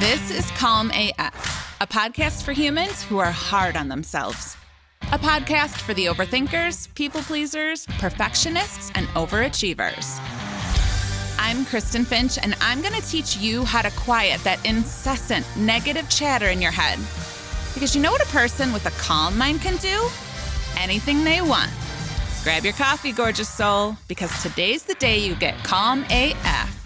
This is Calm AF, a podcast for humans who are hard on themselves. A podcast for the overthinkers, people pleasers, perfectionists, and overachievers. I'm Kristen Finch, and I'm going to teach you how to quiet that incessant negative chatter in your head. Because you know what a person with a calm mind can do? Anything they want. Grab your coffee, gorgeous soul, because today's the day you get Calm AF.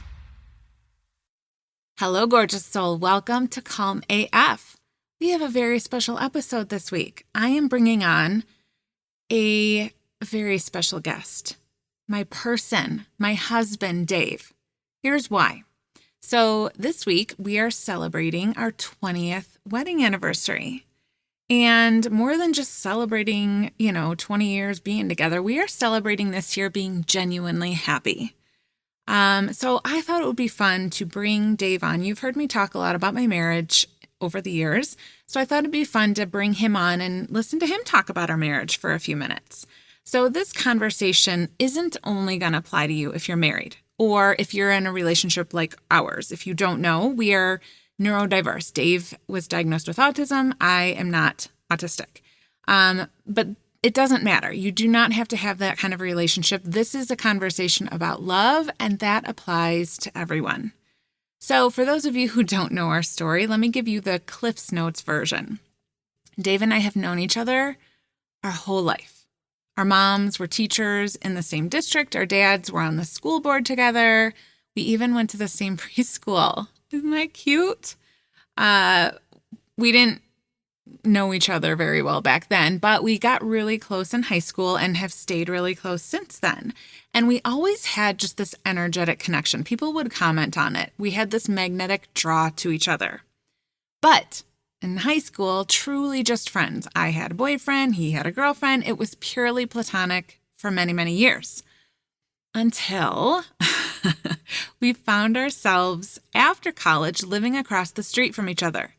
Hello, gorgeous soul. Welcome to Calm AF. We have a very special episode this week. I am bringing on a very special guest. My person, my husband, Dave. Here's why. So this week, we are celebrating our 20th wedding anniversary. And more than just celebrating, 20 years being together, we are celebrating this year being genuinely happy. So I thought it would be fun to bring Dave on. You've heard me talk a lot about my marriage over the years. So I thought it'd be fun to bring him on and listen to him talk about our marriage for a few minutes. So this conversation isn't only going to apply to you if you're married or if you're in a relationship like ours. If you don't know, we are neurodiverse. Dave was diagnosed with autism. I am not autistic. But it doesn't matter. You do not have to have that kind of relationship. This is a conversation about love, and that applies to everyone. So for those of you who don't know our story, let me give you the Cliff's Notes version. Dave and I have known each other our whole life. Our moms were teachers in the same district. Our dads were on the school board together. We even went to the same preschool. Isn't that cute? We didn't know each other very well back then, but we got really close in high school and have stayed really close since then. And we always had just this energetic connection. People would comment on it. We had this magnetic draw to each other. But in high school, truly just friends. I had a boyfriend, he had a girlfriend. It was purely platonic for many, many years. Until we found ourselves after college living across the street from each other.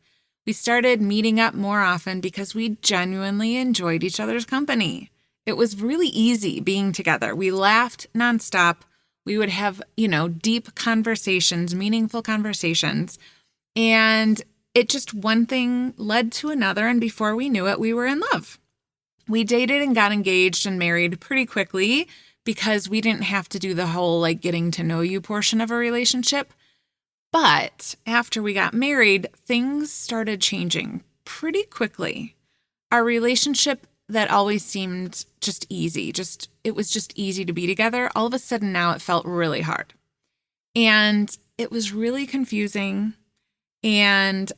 We started meeting up more often because we genuinely enjoyed each other's company. It was really easy being together. We laughed nonstop. We would have, deep conversations, meaningful conversations. And it just one thing led to another. And before we knew it, we were in love. We dated and got engaged and married pretty quickly because we didn't have to do the whole getting to know you portion of a relationship. But after we got married, things started changing pretty quickly. Our relationship that always seemed just easy, it was just easy to be together. All of a sudden now it felt really hard. And it was really confusing. And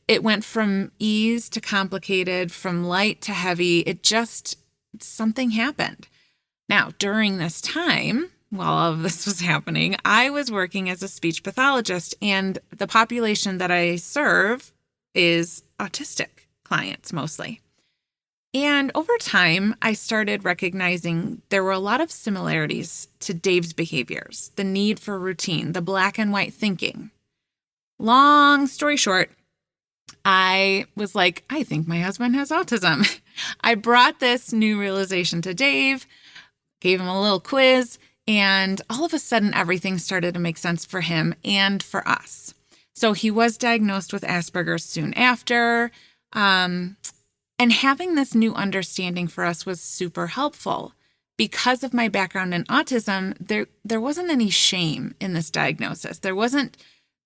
it went from ease to complicated, from light to heavy. Something happened. Now, during this time, while all of this was happening, I was working as a speech pathologist, and the population that I serve is autistic clients mostly. And over time, I started recognizing there were a lot of similarities to Dave's behaviors, the need for routine, the black and white thinking. Long story short, I was like, I think my husband has autism. I brought this new realization to Dave, gave him a little quiz, and all of a sudden, everything started to make sense for him and for us. So he was diagnosed with Asperger soon after. And having this new understanding for us was super helpful. Because of my background in autism, there wasn't any shame in this diagnosis. There wasn't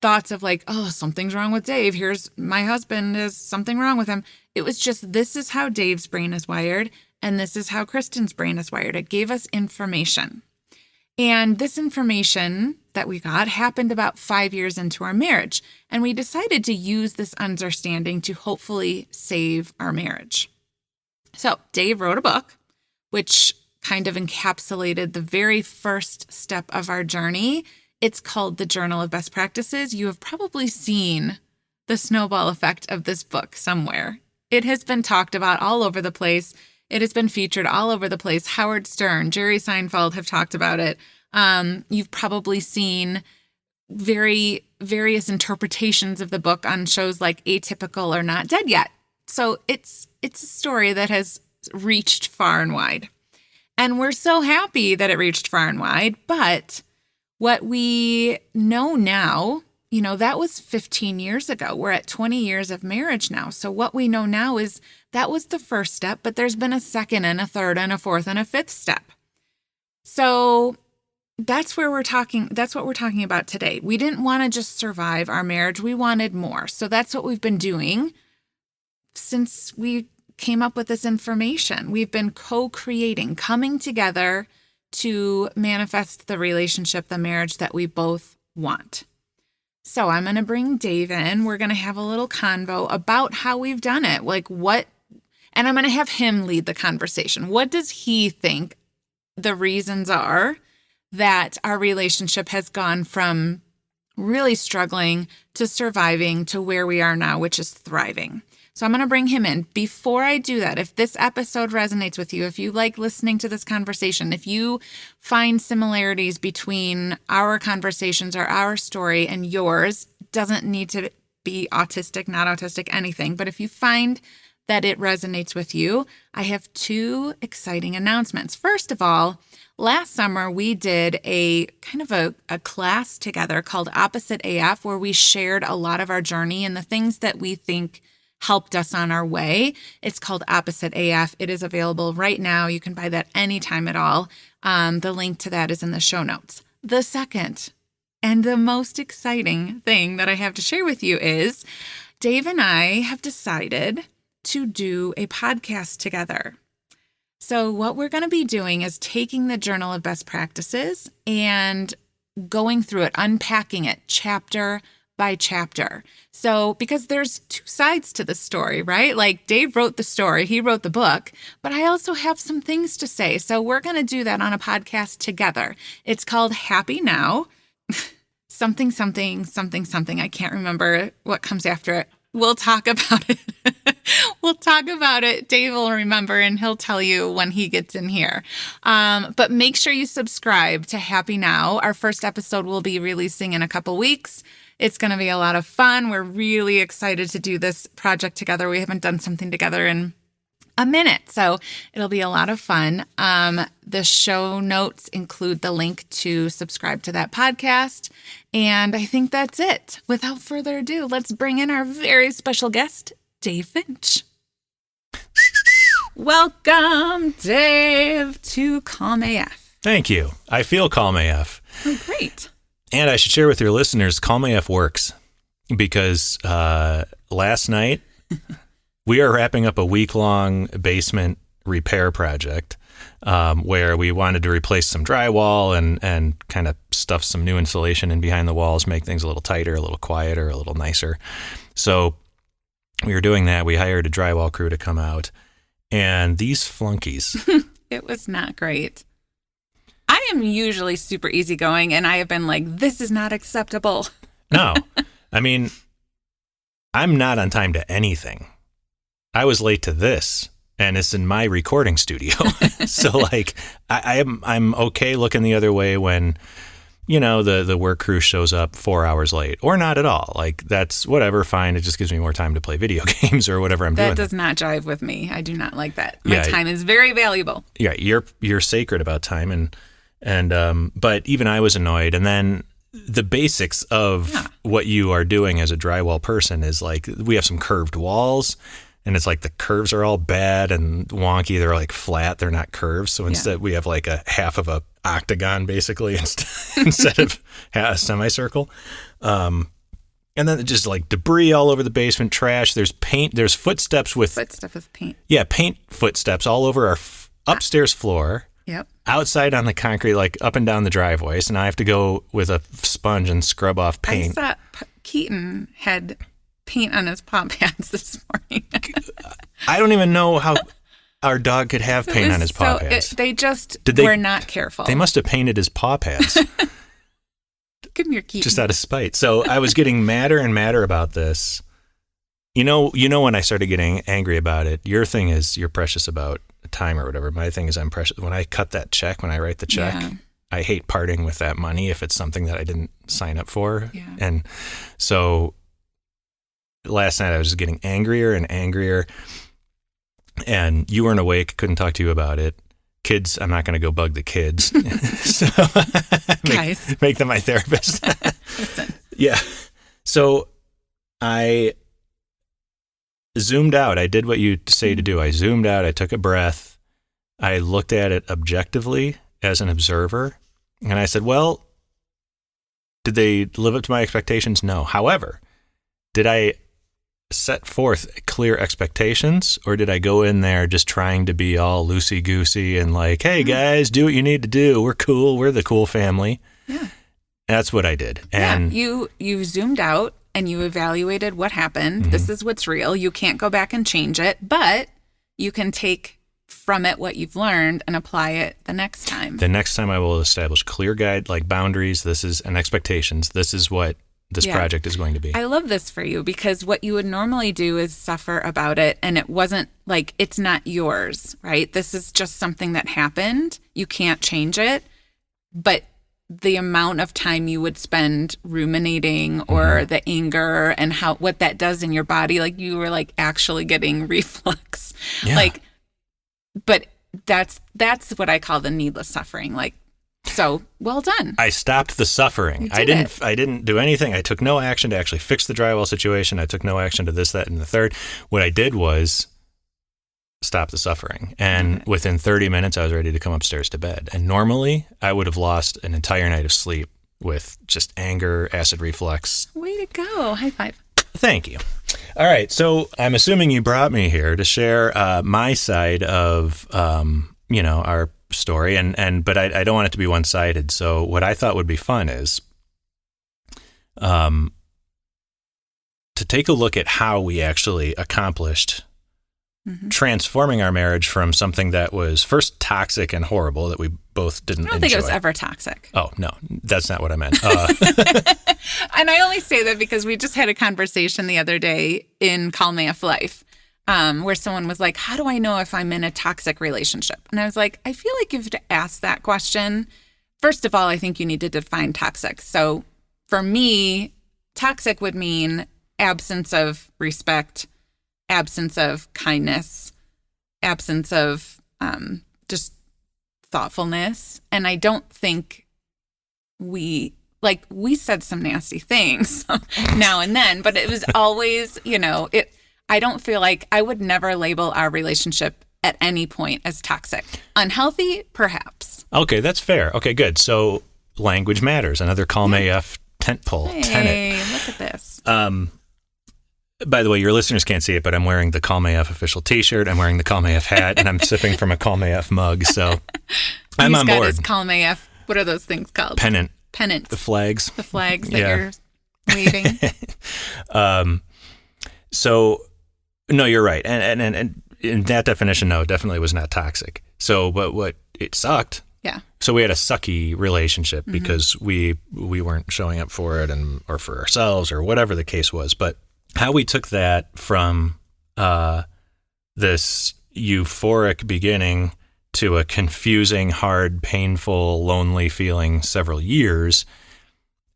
thoughts of something's wrong with Dave. Here's my husband, there's something wrong with him. It was just, this is how Dave's brain is wired, and this is how Kristen's brain is wired. It gave us information. And this information that we got happened about 5 years into our marriage. And we decided to use this understanding to hopefully save our marriage. So Dave wrote a book, which kind of encapsulated the very first step of our journey. It's called The Journal of Best Practices. You have probably seen the snowball effect of this book somewhere. It has been talked about all over the place. It has been featured all over the place. Howard Stern, Jerry Seinfeld have talked about it. You've probably seen various interpretations of the book on shows like Atypical or Not Dead Yet. So it's a story that has reached far and wide. And we're so happy that it reached far and wide. But what we know now that was 15 years ago. We're at 20 years of marriage now. So what we know now is that was the first step, but there's been a second and a third and a fourth and a fifth step. So that's what we're talking about today. We didn't want to just survive our marriage. We wanted more. So that's what we've been doing since we came up with this information. We've been co-creating, coming together to manifest the relationship, the marriage that we both want. So I'm going to bring Dave in. We're going to have a little convo about how we've done it. And I'm going to have him lead the conversation. What does he think the reasons are that our relationship has gone from really struggling to surviving to where we are now, which is thriving? So I'm going to bring him in. Before I do that, if this episode resonates with you, if you like listening to this conversation, if you find similarities between our conversations or our story and yours, doesn't need to be autistic, not autistic, anything. But if you find that it resonates with you, I have 2 exciting announcements. First of all, last summer we did a kind of a class together called Opposite AF, where we shared a lot of our journey and the things that we think helped us on our way. It's called Opposite AF. It is available right now. You can buy that anytime at all. The link to that is in the show notes. The second and the most exciting thing that I have to share with you is Dave and I have decided to do a podcast together. So what we're going to be doing is taking the Journal of Best Practices and going through it, unpacking it chapter by chapter. So, because there's 2 sides to the story, right? Like Dave wrote the story, he wrote the book, but I also have some things to say. So we're going to do that on a podcast together. It's called Happy Now, something. I can't remember what comes after it. We'll talk about it. Dave will remember and he'll tell you when he gets in here. But make sure you subscribe to Happy Now. Our first episode will be releasing in a couple weeks. It's going to be a lot of fun. We're really excited to do this project together. We haven't done something together in a minute, so it'll be a lot of fun. The show notes include the link to subscribe to that podcast. And I think that's it. Without further ado, let's bring in our very special guest, Dave Finch. Welcome, Dave, to Calm AF. Thank you. I feel Calm AF. Oh, great. And I should share with your listeners, Calm AF works because last night we are wrapping up a week-long basement repair project where we wanted to replace some drywall and kind of stuff some new insulation in behind the walls, make things a little tighter, a little quieter, a little nicer. So we were doing that. We hired a drywall crew to come out. And these flunkies. It was not great. I am usually super easygoing, and I have been like, this is not acceptable. No. I mean, I'm not on time to anything. I was late to this, and it's in my recording studio. So, like, I'm okay looking the other way when, the work crew shows up 4 hours late, or not at all. Like, that's whatever, fine. It just gives me more time to play video games or whatever I'm doing. That does not jive with me. I do not like that. My time is very valuable. Yeah, you're sacred about time, and but even I was annoyed. And then the basics of what you are doing as a drywall person is like, we have some curved walls, and it's like the curves are all bad and wonky. They're like flat. They're not curved. So instead we have like a half of a octagon basically instead of a semicircle. And then just like debris all over the basement, trash. There's paint. There's footsteps with paint. Yeah, paint footsteps all over our upstairs floor. Yep. Outside on the concrete, like up and down the driveway. So now I have to go with a sponge and scrub off paint. I saw Keaton had paint on his paw pads this morning. I don't even know how our dog could have paint on his paw pads. They just were not careful. They must have painted his paw pads. Come here, Keaton. Just out of spite. So I was getting madder and madder about this. You know when I started getting angry about it, your thing is you're precious about time or whatever. My thing is I'm precious. When I cut that check, when I write the check, I hate parting with that money if it's something that I didn't sign up for. Yeah. And so last night I was just getting angrier and angrier, and you weren't awake, couldn't talk to you about it. Kids, I'm not going to go bug the kids. So Guys. make them my therapist. Listen. Yeah. So I zoomed out. I did what you say to do. I zoomed out. I took a breath. I looked at it objectively as an observer. And I said, well, did they live up to my expectations? No. However, did I set forth clear expectations, or did I go in there just trying to be all loosey-goosey and like, hey, guys, do what you need to do. We're cool. We're the cool family. Yeah. That's what I did. And you zoomed out and you evaluated what happened. This is what's real. You can't go back and change it, but you can take from it what you've learned and apply it the next time. The next time I will establish clear guide, like boundaries. This is and expectations. This is what this project is going to be. I love this for you because what you would normally do is suffer about it, and it wasn't like it's not yours, right? This is just something that happened. You can't change it, but the amount of time you would spend ruminating or the anger and what that does in your body, like you were like actually getting reflux, like, but that's what I call the needless suffering. Like, so well done. I stopped the suffering. I didn't do anything. I took no action to actually fix the drywall situation. I took no action to this, that, and the third. What I did was stop the suffering. And within 30 minutes, I was ready to come upstairs to bed. And normally, I would have lost an entire night of sleep with just anger, acid reflux. Way to go. High five. Thank you. All right. So I'm assuming you brought me here to share my side of, our story. But I don't want it to be one-sided. So what I thought would be fun is to take a look at how we actually accomplished transforming our marriage from something that was first toxic and horrible that we both didn't enjoy. I don't think it was ever toxic. Oh, no, that's not what I meant. And I only say that because we just had a conversation the other day in Calm AF Life where someone was like, how do I know if I'm in a toxic relationship? And I was like, I feel like you have to ask that question. First of all, I think you need to define toxic. So for me, toxic would mean absence of respect, absence of kindness, absence of just thoughtfulness. And I don't think we said some nasty things now and then, but it was always, I don't feel like I would never label our relationship at any point as toxic. Unhealthy, perhaps. Okay, that's fair. Okay, good. So language matters. Another Calm AF tenet. Hey, look at this. By the way, your listeners can't see it, but I'm wearing the Calm AF official T-shirt. I'm wearing the Calm AF hat, and I'm sipping from a Calm AF mug. So I'm on board. His Calm AF. What are those things called? Pennant. The flags. The flags that you're waving. So, no, you're right. And in that definition, no, it definitely was not toxic. So, but what it sucked. Yeah. So we had a sucky relationship because we weren't showing up for it or for ourselves or whatever the case was. But how we took that from this euphoric beginning to a confusing, hard, painful, lonely feeling several years,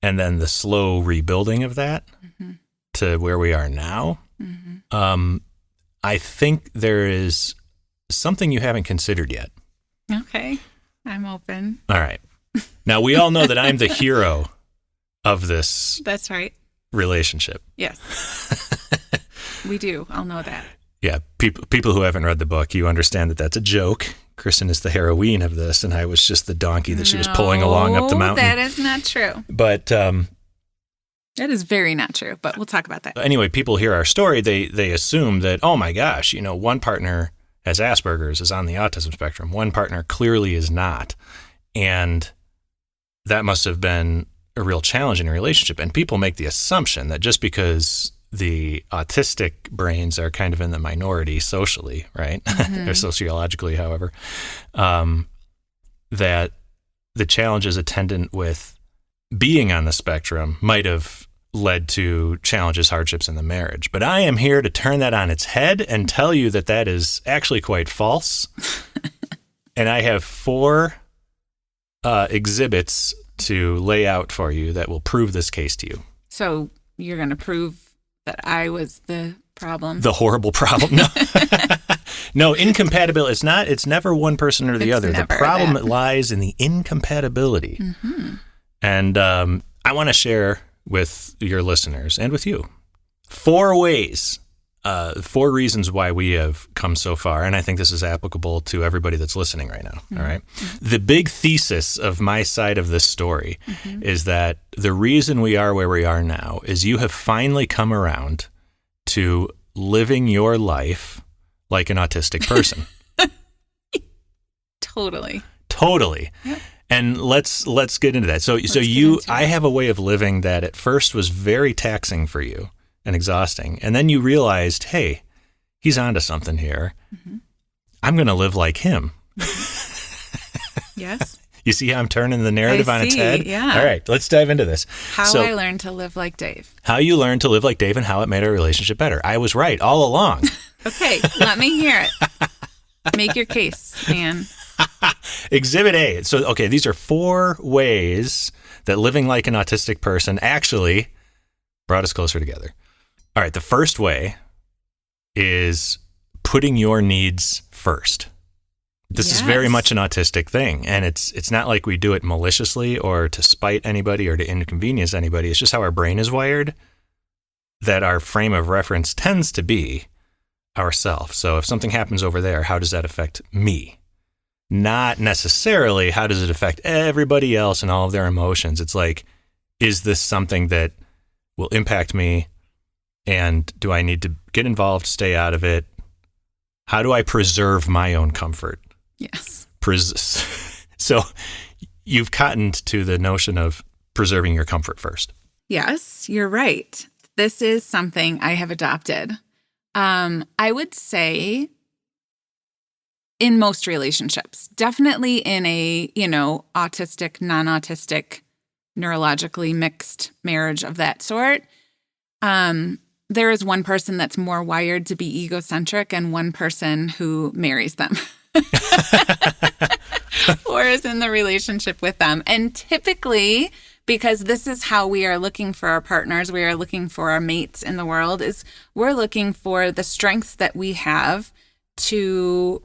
and then the slow rebuilding of that to where we are now, I think there is something you haven't considered yet. Okay. I'm open. All right. Now, we all know that I'm the hero of this. That's right. Relationship. Yes. We do. I'll know that. Yeah. People who haven't read the book, you understand that that's a joke. Kristen is the heroine of this, and I was just the donkey that she was pulling along up the mountain. That is not true. But that is very not true, but we'll talk about that. Anyway, people hear our story, they assume that, oh my gosh, one partner has Asperger's, is on the autism spectrum. One partner clearly is not. And that must have been a real challenge in a relationship. And people make the assumption that just because the autistic brains are kind of in the minority socially, right? Or sociologically, however, that the challenges attendant with being on the spectrum might have led to challenges, hardships in the marriage. But I am here to turn that on its head and tell you that that is actually quite false. And I have 4 exhibits to lay out for you that will prove this case to you. So you're going to prove that I was the problem? The horrible problem? No. No, incompatibility. It's never one person or the other. The problem lies in the incompatibility. And I want to share with your listeners and with you 4 ways, 4 reasons why we have come so far. And I think this is applicable to everybody that's listening right now. All right. The big thesis of my side of this story is that the reason we are where we are now is you have finally come around to living your life like an autistic person. Totally. Yep. And let's get into that. So I have a way of living that at first was very taxing for you and exhausting. And then you realized, hey, he's onto something here. I'm going to live like him. Yes. You see how I'm turning the narrative on its head? Yeah. All right, let's dive into this. How I learned to live like Dave. How you learned to live like Dave and how it made our relationship better. I was right all along. Okay, let me hear it. Make your case, man. Exhibit A. So, okay, these are 4 ways that living like an autistic person actually brought us closer together. All right, the first way is putting your needs first. This is very much an autistic thing, and it's not like we do it maliciously or to spite anybody or to inconvenience anybody. It's just how our brain is wired, that our frame of reference tends to be ourself. So if something happens over there, how does that affect me? Not necessarily how does it affect everybody else and all of their emotions. It's like, is this something that will impact me? And do I need to get involved, stay out of it? How do I preserve my own comfort? Yes. So you've cottoned to the notion of preserving your comfort first. Yes, you're right. This is something I have adopted. I would say in most relationships, definitely in a, autistic, non-autistic, neurologically mixed marriage of that sort. There is one person that's more wired to be egocentric and one person who marries them or is in the relationship with them. And typically, because this is how we are looking for our partners, we are looking for our mates in the world, is we're looking for the strengths that we have to,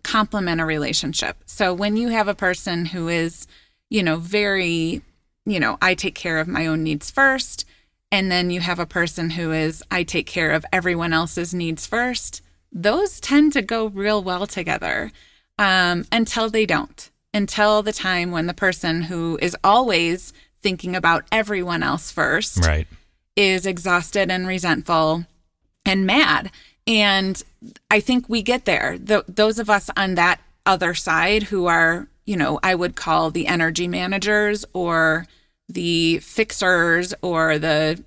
complement a relationship. So when you have a person who is, very, I take care of my own needs first, and then you have a person who is, I take care of everyone else's needs first, those tend to go real well together until they don't. Until the time when the person who is always thinking about everyone else first is exhausted and resentful and mad. And I think we get there. Those of us on that other side who are, I would call the energy managers or the fixers or the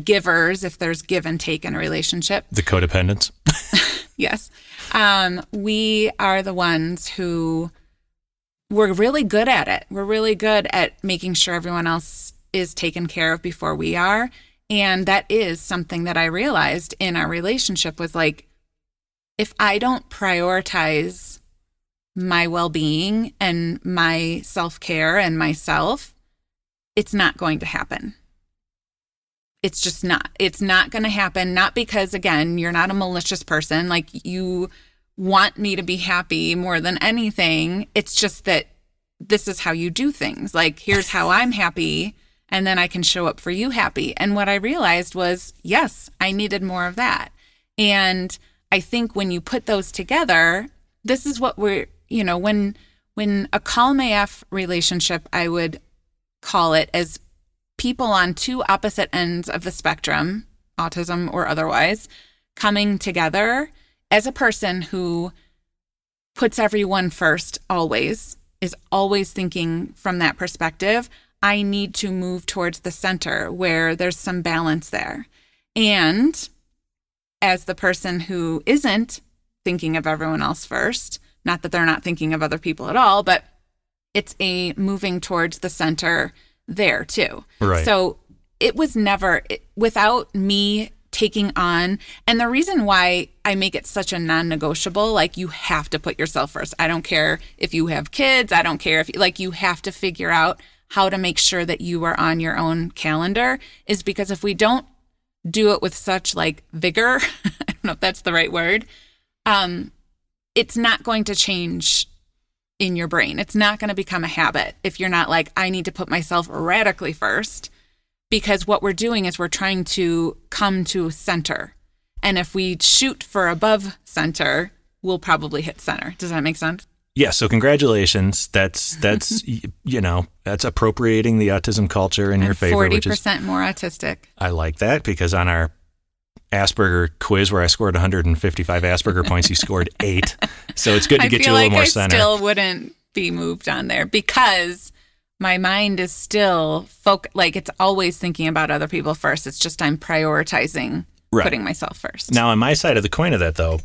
givers, if there's give and take in a relationship. The codependents. Yes. We are the ones who we're really good at it. We're really good at making sure everyone else is taken care of before we are. And that is something that I realized in our relationship was like, if I don't prioritize my well-being and my self-care and myself, it's not going to happen. It's just not. It's not going to happen. Not because, again, you're not a malicious person. Like, you want me to be happy more than anything. It's just that this is how you do things. Like, here's how I'm happy, and then I can show up for you happy. And what I realized was, yes, I needed more of that. And I think when you put those together, this is what we're, when a calm AF relationship, I would call it, as people on 2 opposite ends of the spectrum, autism or otherwise, coming together as a person who puts everyone first always, is always thinking from that perspective. I need to move towards the center where there's some balance there. And as the person who isn't thinking of everyone else first, not that they're not thinking of other people at all, but it's a moving towards the center there too. Right. So it was never without me taking on, and the reason why I make it such a non-negotiable, like, you have to put yourself first. I don't care if you have kids. I don't care if you have to figure out how to make sure that you are on your own calendar, is because if we don't do it with such vigor, I don't know if that's the right word, it's not going to change in your brain. It's not going to become a habit if you're not like, I need to put myself radically first. because what we're doing is we're trying to come to center. And if we shoot for above center, we'll probably hit center. Does that make sense? Yeah. So congratulations. That's that's appropriating the autism culture in your favor. 40% more autistic. I like that, because on our Asperger quiz where I scored 155 Asperger points, you scored 8. So it's good to get you a little more center. I still wouldn't be moved on there because my mind is still it's always thinking about other people first. It's just I'm prioritizing putting myself first. Now, on my side of the coin of that, though,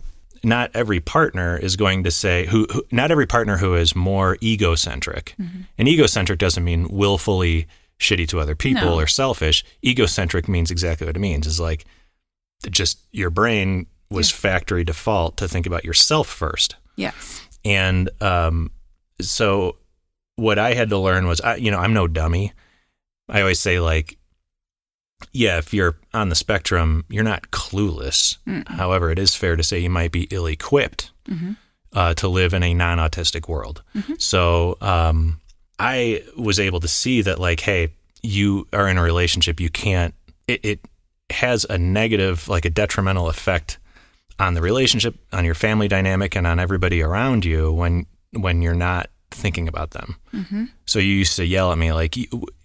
not every partner is going to say not every partner who is more egocentric. Mm-hmm. And egocentric doesn't mean willfully shitty to other people or selfish. Egocentric means exactly what it means. Is like just your brain was factory default to think about yourself first. Yes. And so what I had to learn was, I'm no dummy. I always say, like, yeah, if you're on the spectrum, you're not clueless. Mm-mm. However, it is fair to say you might be ill-equipped to live in a non-autistic world. Mm-hmm. So I was able to see that, like, hey, you are in a relationship, you can't, it has a negative, like a detrimental effect on the relationship, on your family dynamic, and on everybody around you when you're not thinking about them. Mm-hmm. So you used to yell at me, like,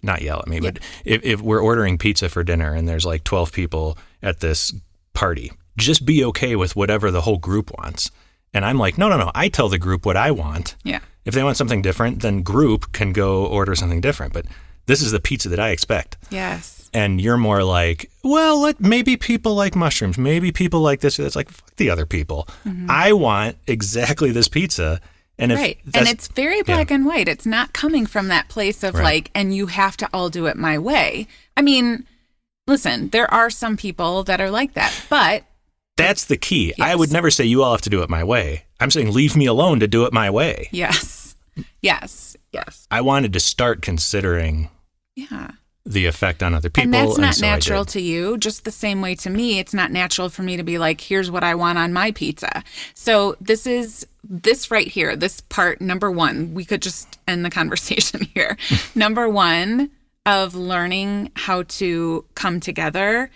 not yell at me, but if we're ordering pizza for dinner and there's like 12 people at this party, just be okay with whatever the whole group wants. And I'm like, no, I tell the group what I want. Yeah. If they want something different, then group can go order something different. But this is the pizza that I expect. Yes. And you're more like, well, maybe people like mushrooms. Maybe people like this. It's like, fuck the other people. Mm-hmm. I want exactly this pizza. And and it's very black and white. It's not coming from that place of like, and you have to all do it my way. I mean, listen, there are some people that are like that, but that's the key. Yes. I would never say you all have to do it my way. I'm saying leave me alone to do it my way. Yes. I wanted to start considering the effect on other people. And that's not natural to you, just the same way to me. It's not natural for me to be like, here's what I want on my pizza. So this right here, this part, number one, we could just end the conversation here. Number one of learning how to come together,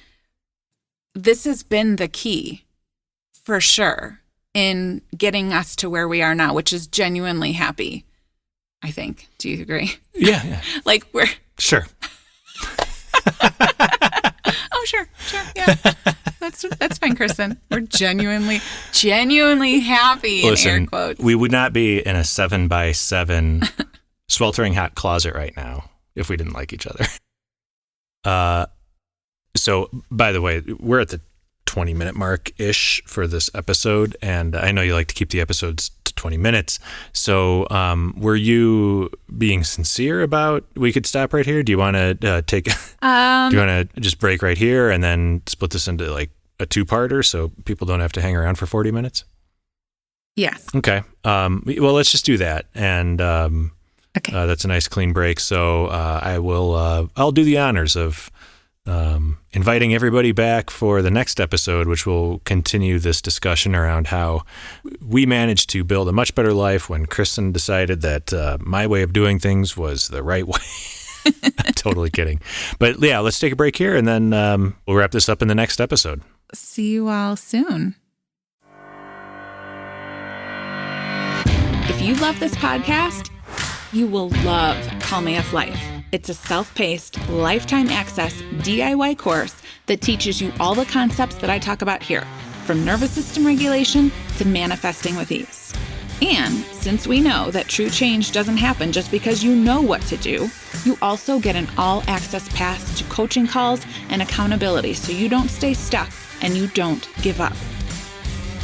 this has been the key for sure in getting us to where we are now, which is genuinely happy, I think. Do you agree? Yeah. Like we're... Sure. Oh, sure. Yeah. That's fine, Kristen. We're genuinely happy, in air quotes. We would not be in a 7x7 sweltering hot closet right now if we didn't like each other. So, by the way, we're at the 20-minute mark-ish for this episode, and I know you like to keep the episodes to 20 minutes. So were you being sincere about we could stop right here? Do you want to do you want to just break right here and then split this into like a two-parter so people don't have to hang around for 40 minutes? Yes. Okay. Well, let's just do that. And okay. That's a nice clean break. So I'll do the honors of inviting everybody back for the next episode, which will continue this discussion around how we managed to build a much better life when Kristen decided that my way of doing things was the right way. I'm totally kidding. But yeah, let's take a break here and then we'll wrap this up in the next episode. See you all soon. If you love this podcast, you will love Calm AF Life. It's a self-paced, lifetime access DIY course that teaches you all the concepts that I talk about here, from nervous system regulation to manifesting with ease. And since we know that true change doesn't happen just because you know what to do, you also get an all-access pass to coaching calls and accountability so you don't stay stuck and you don't give up.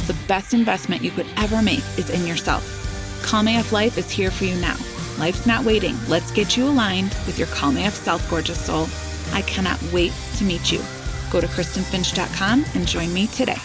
The best investment you could ever make is in yourself. Calm AF Life is here for you now. Life's not waiting. Let's get you aligned with your Calm AF self, gorgeous soul. I cannot wait to meet you. Go to KristenFinch.com and join me today.